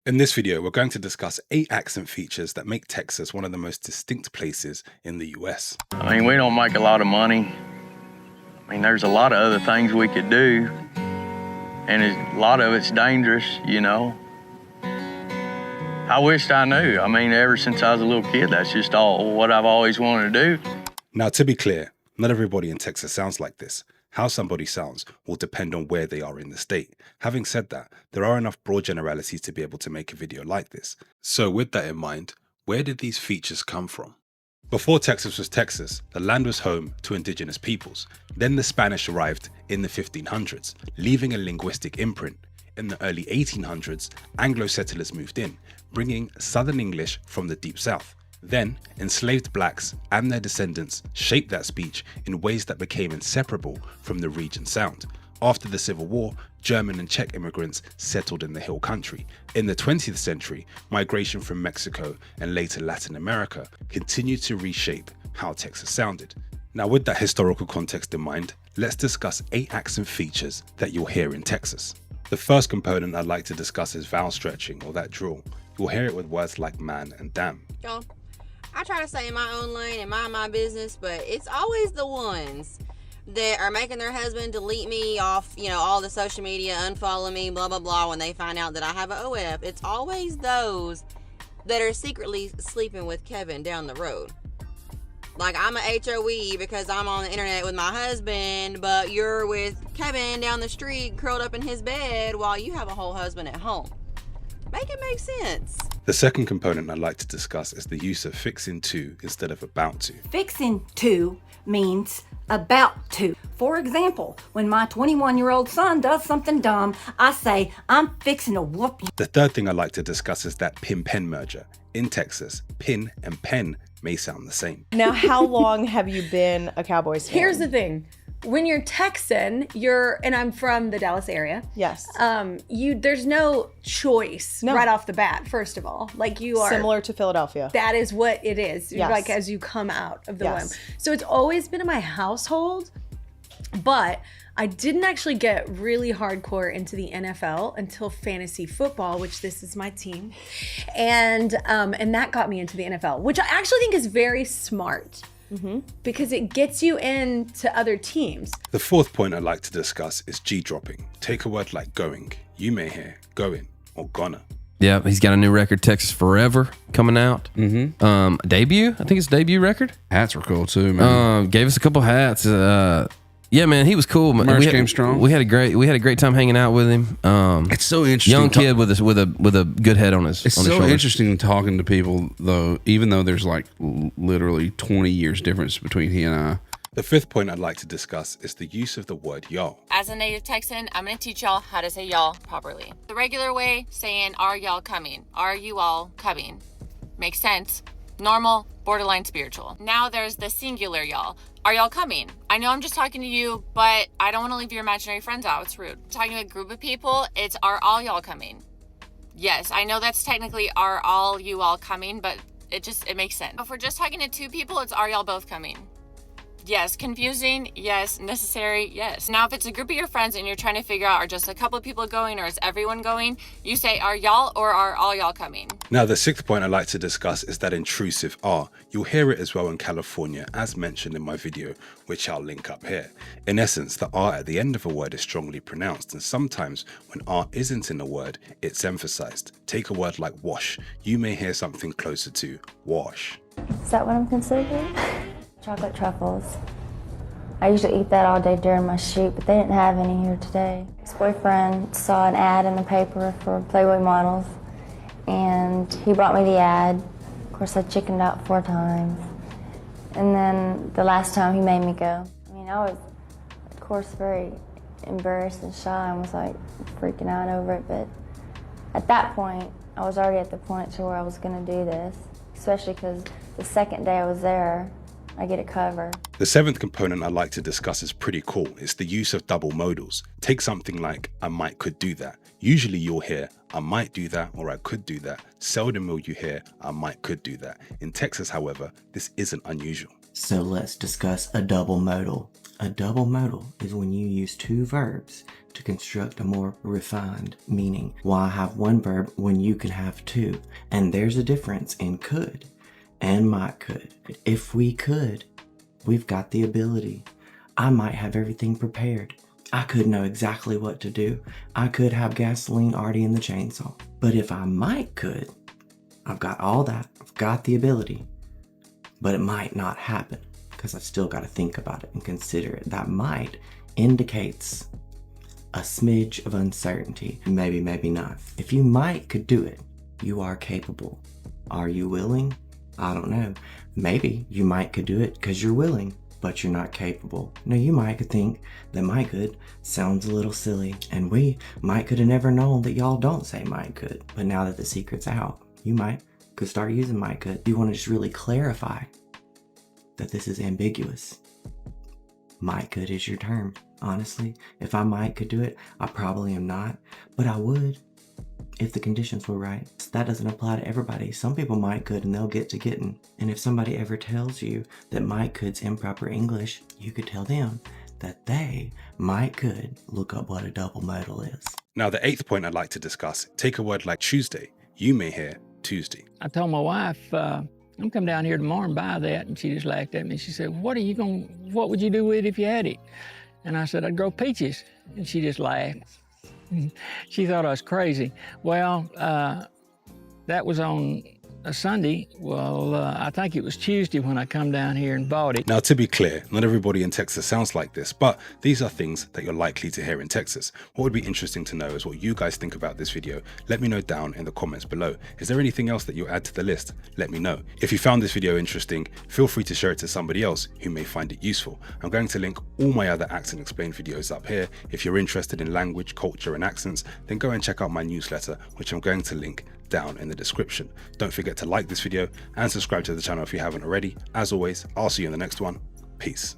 In this video, we're going to discuss 8 accent features that make Texas one of the most distinct places in the US. I mean, we don't make a lot of money. I mean, there's a lot of other things we could do, and a lot of it's dangerous, you know. I wished I knew. I mean, ever since I was a little kid, that's just all what I've always wanted to do. Now, to be clear, not everybody in Texas sounds like this. How somebody sounds will depend on where they are in the state. Having said that, there are enough broad generalities to be able to make a video like this. So with that in mind, where did these features come from? Before Texas was Texas, the land was home to indigenous peoples. Then the Spanish arrived in the 1500s, leaving a linguistic imprint. In the early 1800s, Anglo settlers moved in, bringing Southern English from the Deep South. Then, enslaved blacks and their descendants shaped that speech in ways that became inseparable from the region's sound. After the Civil War, German and Czech immigrants settled in the Hill Country. In the 20th century, migration from Mexico and later Latin America continued to reshape how Texas sounded. Now, with that historical context in mind, let's discuss 8 accent features that you'll hear in Texas. The first component I'd like to discuss is vowel stretching, or that drawl. You'll hear it with words like man and damn. Y'all, I try to stay in my own lane and mind my business, but it's always the ones that are making their husband delete me off, all the social media, unfollow me, blah, blah, blah, when they find out that I have an OF. It's always those that are secretly sleeping with Kevin down the road. Like, I'm a HOE because I'm on the internet with my husband, but you're with Kevin down the street curled up in his bed while you have a whole husband at home. Make it make sense. The second component I'd like to discuss is the use of fixing to instead of about to. Fixing to means about to. For example, when my 21-year-old son does something dumb, I say, I'm fixing to whoop you. The third thing I'd like to discuss is that pin-pen merger. In Texas, pin and pen may sound the same. Now, how long have you been a Cowboys fan? Here's the thing. When you're Texan, and I'm from the Dallas area. Yes. There's no choice right off the bat, first of all. Like, you are similar to Philadelphia. That is what it is. Yes. Like, as you come out of the womb. Yes. So it's always been in my household, but I didn't actually get really hardcore into the NFL until fantasy football, which this is my team. And that got me into the NFL, which I actually think is very smart. Mm-hmm. Because it gets you into other teams. The fourth point I'd like to discuss is G-dropping. Take a word like going. You may hear going or gonna. Yeah, he's got a new record, Texas Forever, coming out. Mm-hmm. Debut, I think it's debut record. Hats were cool too, man. Gave us a couple hats. Yeah, man, he was cool. Merch came strong. We had a great time hanging out with him. It's so interesting. Young kid with a good head on his. It's on his so shoulders. interesting talking to people though, even though there's like literally 20 years difference between he and I. The fifth point I'd like to discuss is the use of the word y'all. As a native Texan, I'm going to teach y'all how to say y'all properly. The regular way, saying are y'all coming? Are you all coming? Makes sense. Normal, borderline spiritual. Now there's the singular y'all. Are y'all coming? I know I'm just talking to you, but I don't want to leave your imaginary friends out. It's rude. Talking to a group of people, it's are all y'all coming? Yes, I know that's technically are all you all coming, but it makes sense. If we're just talking to 2 people, it's are y'all both coming? Yes. Confusing? Yes. Necessary? Yes. Now, if it's a group of your friends and you're trying to figure out are just a couple of people going or is everyone going, you say are y'all or are all y'all coming? Now, the sixth point I'd like to discuss is that intrusive R. You'll hear it as well in California, as mentioned in my video, which I'll link up here. In essence, the R at the end of a word is strongly pronounced, and sometimes when R isn't in a word, it's emphasized. Take a word like wash. You may hear something closer to wash. Is that what I'm considering? Chocolate truffles. I usually eat that all day during my shoot, but they didn't have any here today. His boyfriend saw an ad in the paper for Playboy models, and he brought me the ad. Of course, I chickened out 4 times. And then the last time he made me go. I mean, I was, of course, very embarrassed and shy and was like freaking out over it, but at that point, I was already at the point to where I was gonna do this, especially because the second day I was there, I get a cover. The seventh component I'd like to discuss is pretty cool. It's the use of double modals. Take something like I might could do that. Usually you'll hear I might do that or I could do that. Seldom will you hear I might could do that. In Texas, however, this isn't unusual. So let's discuss a double modal. A double modal is when you use two verbs to construct a more refined meaning. Why have one verb when you can have two? And there's a difference in could and might could. If we could, we've got the ability. I might have everything prepared. I could know exactly what to do. I could have gasoline already in the chainsaw. But if I might could, I've got all that. I've got the ability. But it might not happen because I've still got to think about it and consider it. That might indicates a smidge of uncertainty. Maybe, maybe not. If you might could do it, you are capable. Are you willing? I don't know. Maybe you might could do it because you're willing, but you're not capable. Now you might could think that might could sounds a little silly, and we might could have never known that y'all don't say might could. But now that the secret's out, you might could start using might could. You want to just really clarify that this is ambiguous. Might could is your term. Honestly, if I might could do it, I probably am not, but I would if the conditions were right. That doesn't apply to everybody. Some people might could and they'll get to getting. And if somebody ever tells you that might could's improper English, you could tell them that they might could look up what a double modal is. Now, the eighth point I'd like to discuss, take a word like Tuesday. You may hear Tuesday. I told my wife, I'm come down here tomorrow and buy that. And she just laughed at me. She said, what would you do with it if you had it? And I said, I'd grow peaches. And she just laughed. She thought I was crazy. Well, that was on a Sunday. Well, I think it was Tuesday when I come down here and bought it. Now, to be clear, not everybody in Texas sounds like this, but these are things that you're likely to hear in Texas. What would be interesting to know is what you guys think about this video. Let me know down in the comments below. Is there anything else that you'll add to the list? Let me know. If you found this video interesting, feel free to share it to somebody else who may find it useful. I'm going to link all my other Accent Explained videos up here. If you're interested in language, culture, and accents, then go and check out my newsletter, which I'm going to link down in the description. Don't forget to like this video and subscribe to the channel if you haven't already. As always, I'll see you in the next one. Peace.